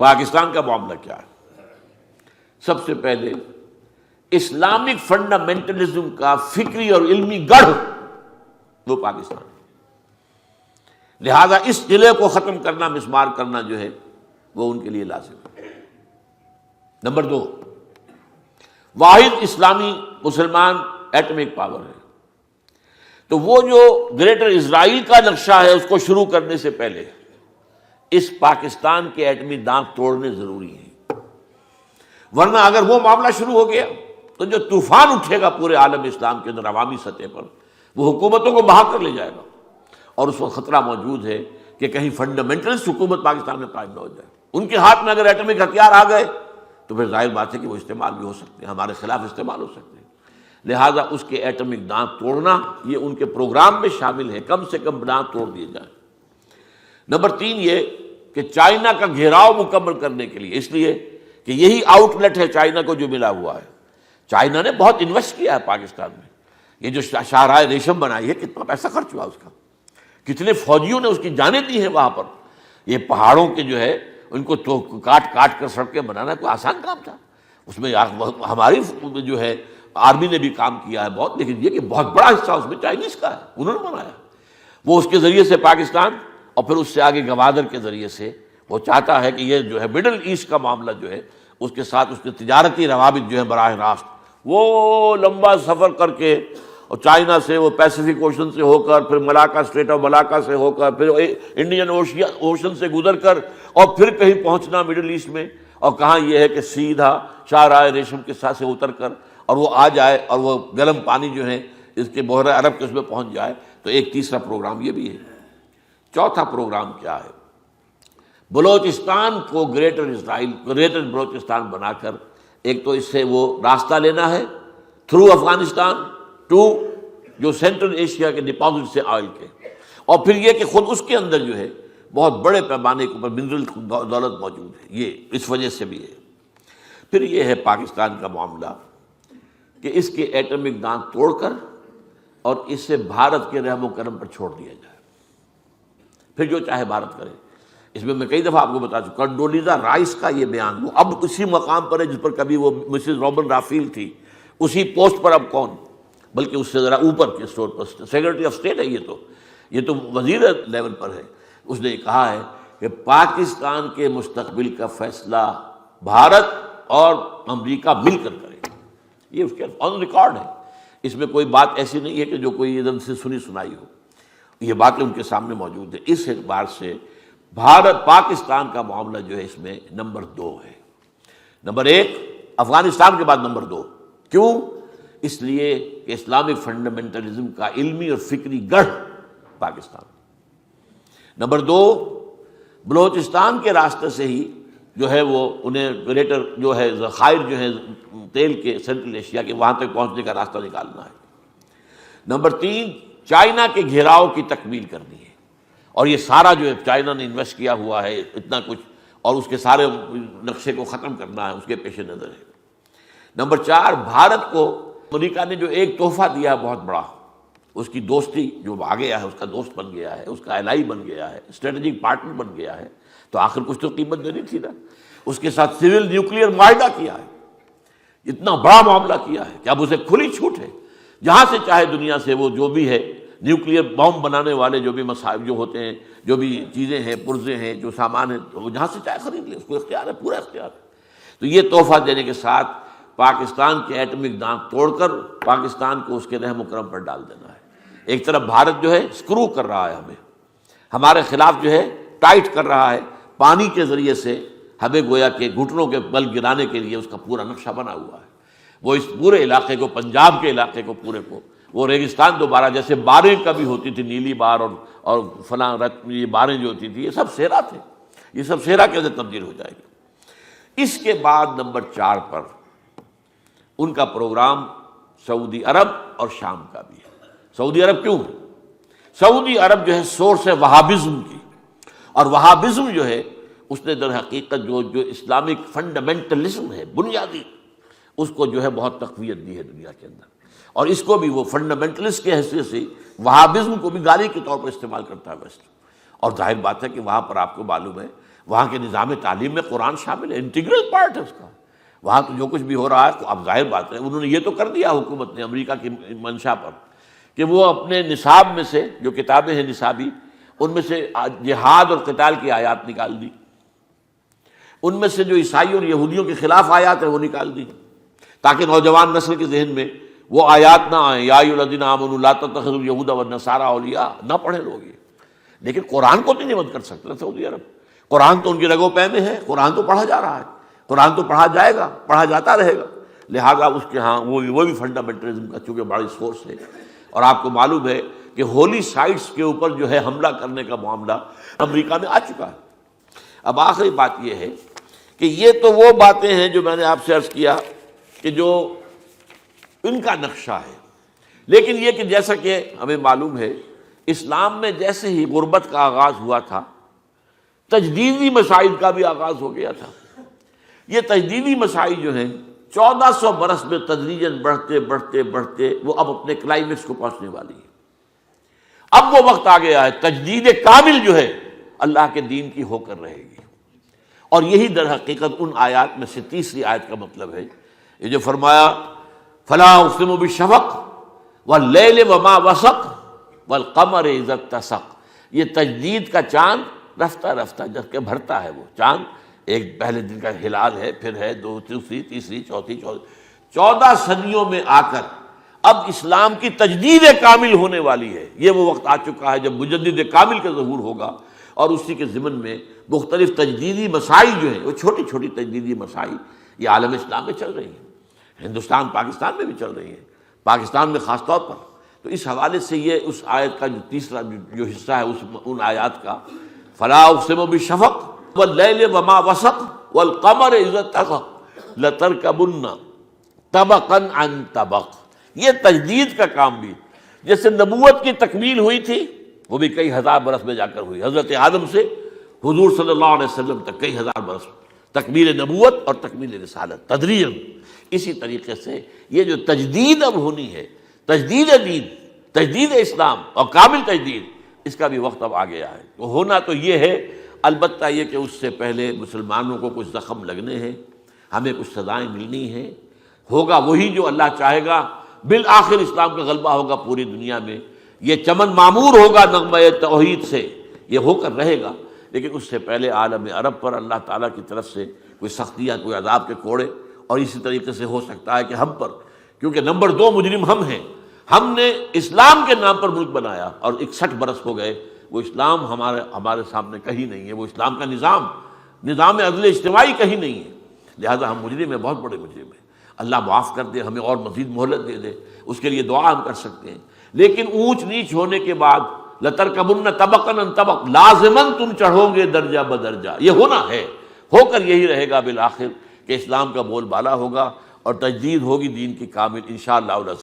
پاکستان کا معاملہ کیا ہے؟ سب سے پہلے اسلامک فنڈامنٹلزم کا فکری اور علمی گڑھ وہ پاکستان ہے، لہذا اس قلعے کو ختم کرنا، مسمار کرنا جو ہے وہ ان کے لیے لازم ہے۔ نمبر 2، واحد اسلامی مسلمان ایٹمک پاور ہے، تو وہ جو گریٹر اسرائیل کا نقشہ ہے اس کو شروع کرنے سے پہلے اس پاکستان کے ایٹمی دانت توڑنے ضروری ہیں، ورنہ اگر وہ معاملہ شروع ہو گیا تو جو طوفان اٹھے گا پورے عالم اسلام کے اندر عوامی سطح پر وہ حکومتوں کو بہا کر لے جائے گا، اور اس وقت خطرہ موجود ہے کہ کہیں فنڈامنٹلسٹ حکومت پاکستان میں قائم نہ ہو جائے۔ ان کے ہاتھ میں اگر ایٹمک ہتھیار آ گئے تو پھر ظاہر بات ہے کہ وہ استعمال بھی ہو سکتے ہیں، ہمارے خلاف استعمال ہو سکتے ہیں، لہٰذا اس کے ایٹمک دانت توڑنا یہ ان کے پروگرام میں شامل ہے، کم سے کم دانت توڑ دیے جائیں۔ نمبر 3 یہ کہ چائنا کا گھیراؤ مکمل کرنے کے لیے، اس لیے کہ یہی آؤٹ لیٹ ہے چائنا کو جو ملا ہوا ہے۔ چائنا نے بہت انویسٹ کیا ہے پاکستان میں، یہ جو شاہراہ ریشم بنائی ہے کتنا پیسہ خرچ ہوا اس کا، کتنے فوجیوں نے اس کی جانیں دی ہیں وہاں پر۔ یہ پہاڑوں کے جو ہے ان کو تو کاٹ کاٹ کر سڑکیں بنانا کوئی آسان کام تھا، اس میں ہماری جو ہے آرمی نے بھی کام کیا ہے بہت، لیکن یہ کہ بہت بڑا حصہ اس میں چائنیز کا ہے، انہوں نے بنایا۔ وہ اس کے ذریعے سے پاکستان اور پھر اس سے آگے گوادر کے ذریعے سے وہ چاہتا ہے کہ یہ جو ہے مڈل ایسٹ کا معاملہ جو ہے اس کے ساتھ اس کے تجارتی روابط جو ہے براہ راست وہ لمبا سفر کر کے، اور چائنا سے وہ پیسیفک اوشن سے ہو کر، پھر ملاکا اسٹریٹ آف ملاکا سے ہو کر، پھر انڈین اوشن سے گزر کر، اور پھر کہیں پہنچنا مڈل ایسٹ میں، اور کہاں یہ ہے کہ سیدھا شاہراہ ریشم کے ساتھ سے اتر کر اور وہ آ جائے اور وہ گرم پانی جو ہے اس کے بحیرہ عرب کے اس میں پہنچ جائے۔ تو ایک تیسرا پروگرام یہ بھی ہے۔ چوتھا پروگرام کیا ہے؟ بلوچستان کو گریٹر اسرائیل، گریٹر بلوچستان بنا کر ایک تو اس سے وہ راستہ لینا ہے تھرو افغانستان ٹو جو سینٹرل ایشیا کے ڈپازٹ سے آئل کے، اور پھر یہ کہ خود اس کے اندر جو ہے بہت بڑے پیمانے کے اوپر منرل دولت موجود ہے، یہ اس وجہ سے بھی ہے۔ پھر یہ ہے پاکستان کا معاملہ کہ اس کے ایٹمک دانت توڑ کر اور اس سے بھارت کے رحم و کرم پر چھوڑ دیا جائے، پھر جو چاہے بھارت کرے۔ اس میں کئی دفعہ آپ کو بتا چکا، کنڈولیزا رائس کا یہ بیان وہ اب اسی مقام پر ہے جس پر کبھی وہ مسز روبن رافیل تھی، اسی پوسٹ پر اب کون، بلکہ اس سے ذرا اوپر کے store per secretary of state ہے، یہ تو وزیر لیول پر ہے۔ اس نے کہا ہے کہ پاکستان کے مستقبل کا فیصلہ بھارت اور امریکہ مل کر کرے، یہ اس کے آن ریکارڈ ہے، اس میں کوئی بات ایسی نہیں ہے کہ جو کوئی ادھر سے سنی سنائی ہو، یہ باتیں ان کے سامنے موجود ہیں۔ اس اعتبار سے بھارت پاکستان کا معاملہ جو ہے اس میں نمبر 2 ہے، نمبر 1 افغانستان کے بعد نمبر 2۔ کیوں؟ اس لیے کہ اسلامک فنڈامنٹلزم کا علمی اور فکری گڑھ پاکستان۔ نمبر 2 بلوچستان کے راستے سے ہی جو ہے وہ انہیں گریٹر جو ہے ذخائر جو ہے تیل کے سینٹرل ایشیا کے وہاں تک پہنچنے کا راستہ نکالنا ہے۔ نمبر 3 چائنا کے گھیراؤ کی تکمیل کرنی ہے، اور یہ سارا جو ہے چائنا نے انویسٹ کیا ہوا ہے اتنا کچھ، اور اس کے سارے نقشے کو ختم کرنا ہے، اس کے پیش نظر ہے۔ نمبر 4 بھارت کو امریکہ نے جو ایک تحفہ دیا ہے بہت بڑا، اس کی دوستی جو آ گیا ہے، اس کا دوست بن گیا ہے، اس کا الائی بن گیا ہے، اسٹریٹجک پارٹنر بن گیا ہے، تو آخر کچھ تو قیمت دینی تھی نا۔ اس کے ساتھ سول نیوکلیئر معاہدہ کیا ہے، اتنا بڑا معاملہ کیا ہے کہ اب اسے کھلی چھوٹ ہے، جہاں سے چاہے دنیا سے وہ جو بھی ہے نیوکلیئر بم بنانے والے جو بھی مصائب جو ہوتے ہیں، جو بھی چیزیں ہیں، پرزے ہیں، جو سامان ہیں، تو وہ جہاں سے چاہے خرید لے، اس کو اختیار ہے، پورا اختیار ہے۔ تو یہ تحفہ دینے کے ساتھ پاکستان کے ایٹمک دانت توڑ کر پاکستان کو اس کے رحم و کرم پر ڈال دینا ہے۔ ایک طرف بھارت جو ہے اسکرو کر رہا ہے، ہمیں ہمارے خلاف جو ہے ٹائٹ کر رہا ہے، پانی کے ذریعے سے ہمیں گویا کہ گھٹنوں کے بل گرانے کے لیے اس کا پورا نقشہ بنا ہوا ہے۔ وہ اس پورے علاقے کو، پنجاب کے علاقے کو پورے کو، وہ ریگستان دوبارہ جیسے باریں کبھی ہوتی تھی، نیلی بار اور فلاں یہ باریں جو ہوتی تھی، یہ سب صحرا تھے، یہ سب صحرا کے اندر تبدیل ہو جائے گی۔ اس کے بعد نمبر 4 پر ان کا پروگرام سعودی عرب اور شام کا بھی ہے۔ سعودی عرب کیوں؟ سعودی عرب جو ہے سورس ہے وہابزم کی، اور وہابزم جو ہے اس نے در حقیقت جو اسلامک فنڈامنٹلزم ہے بنیادی، اس کو جو ہے بہت تقویت دی ہے دنیا کے اندر، اور اس کو بھی وہ فنڈامنٹلسٹ کی حیثیت سے وہابزم کو بھی گالی کے طور پر استعمال کرتا ہے ویسٹ۔ اور ظاہر بات ہے کہ وہاں پر آپ کو معلوم ہے وہاں کے نظام تعلیم میں قرآن شامل ہے، انٹیگرل پارٹ ہے اس کا۔ وہاں تو جو کچھ بھی ہو رہا ہے، اب ظاہر بات ہے انہوں نے یہ تو کر دیا حکومت نے امریکہ کی منشا پر کہ وہ اپنے نصاب میں سے جو کتابیں ہیں نصابی، ان میں سے جہاد اور قتال کی آیات نکال دی، ان میں سے جو عیسائی اور یہودیوں کے خلاف آیات ہیں وہ نکال دی، تاکہ نوجوان نسل کے ذہن میں وہ آیات نہ آئیں، یا ایھا الذین آمنوا لا تتخذوا اليہود والنصارى اولیاء، نہ پڑھے لوگ یہ۔ لیکن قرآن کو تو نہیں بند کر سکتے سعودی عرب، قرآن تو ان کے رگوں پے میں ہے، قرآن تو پڑھا جا رہا ہے، قرآن تو پڑھا جائے گا، پڑھا جاتا رہے گا، لہٰذا اس کے ہاں وہ بھی فنڈامنٹلزم کا چونکہ بڑی سورس ہے۔ اور آپ کو معلوم ہے کہ ہولی سائٹس کے اوپر جو ہے حملہ کرنے کا معاملہ امریکہ میں آ چکا ہے۔ اب آخری بات یہ ہے کہ یہ تو وہ باتیں ہیں جو میں نے آپ سے عرض کیا کہ جو ان کا نقشہ ہے، لیکن یہ کہ جیسا کہ ہمیں معلوم ہے اسلام میں جیسے ہی غربت کا آغاز ہوا تھا، تجدیدی مسائل کا بھی آغاز ہو گیا تھا۔ یہ تجدیدی مسائل جو ہیں 1400 برس میں تدریجاً بڑھتے بڑھتے بڑھتے وہ اب اپنے کلائمیکس کو پہنچنے والی ہے۔ اب وہ وقت آ گیا ہے تجدید کامل جو ہے اللہ کے دین کی ہو کر رہے گی، اور یہی در حقیقت ان آیات میں سے تیسری آیت کا مطلب ہے، یہ جو فرمایا فلا اقسم بالشفق واللیل وما وسق والقمر اذا اتسق، یہ تجدید کا چاند رفتہ رفتہ جب کہ بھرتا ہے، وہ چاند ایک پہلے دن کا ہلال ہے، پھر ہے دوسری تیسری چوتھی 14 صدیوں میں آ کر اب اسلام کی تجدید کامل ہونے والی ہے۔ یہ وہ وقت آ چکا ہے جب مجدد کامل کا ظہور ہوگا، اور اسی کے ضمن میں مختلف تجدیدی مسائل جو ہیں وہ چھوٹی چھوٹی تجدیدی مسائل یہ عالم اسلام میں چل رہی ہیں، ہندوستان پاکستان میں بھی چل رہی ہیں، پاکستان میں خاص طور پر۔ تو اس حوالے سے یہ اس آیت کا جو تیسرا جو حصہ ہے ان آیات کا، فلا اقسم بالشفق واللیل وما وسق والقمر اذا اتسق لترکبن طبقا عن طبق، یہ تجدید کا کام بھی جیسے نبوت کی تکمیل ہوئی تھی وہ بھی کئی ہزار برس میں جا کر ہوئی، حضرت آدم سے حضور صلی اللہ علیہ وسلم تک کئی ہزار برس، تکمیل نبوت اور تکمیل رسالت تدریجاً۔ اسی طریقے سے یہ جو تجدید اب ہونی ہے، تجدید دین، تجدید اسلام اور کامل تجدید، اس کا بھی وقت اب آ گیا ہے۔ وہ ہونا تو یہ ہے، البتہ یہ کہ اس سے پہلے مسلمانوں کو کچھ زخم لگنے ہیں، ہمیں کچھ سزائیں ملنی ہیں، ہوگا وہی جو اللہ چاہے گا، بالآخر اسلام کا غلبہ ہوگا پوری دنیا میں، یہ چمن معمور ہوگا نغمہ توحید سے، یہ ہو کر رہے گا۔ لیکن اس سے پہلے عالم عرب پر اللہ تعالیٰ کی طرف سے کوئی سختیاں، کوئی عذاب کے کوڑے، اور اسی طریقے سے ہو سکتا ہے کہ ہم پر، کیونکہ نمبر 2 مجرم ہم ہیں، ہم نے اسلام کے نام پر ملک بنایا اور 61 برس ہو گئے، وہ اسلام ہمارے سامنے کہیں نہیں ہے، وہ اسلام کا نظام عدل اجتماعی کہیں نہیں ہے، لہذا ہم مجرم ہیں، بہت بڑے مجرم ہیں۔ اللہ معاف کر دے، ہمیں اور مزید مہلت دے دے، اس کے لیے دعا ہم کر سکتے ہیں۔ لیکن اونچ نیچ ہونے کے بعد لترکبن طبقا عن طبق، لازماً تم چڑھو گے درجہ بدرجہ، یہ ہونا ہے، ہو کر یہی رہے گا بالآخر کہ اسلام کا بول بالا ہوگا اور تجدید ہوگی دین کی کامل انشاءاللہ۔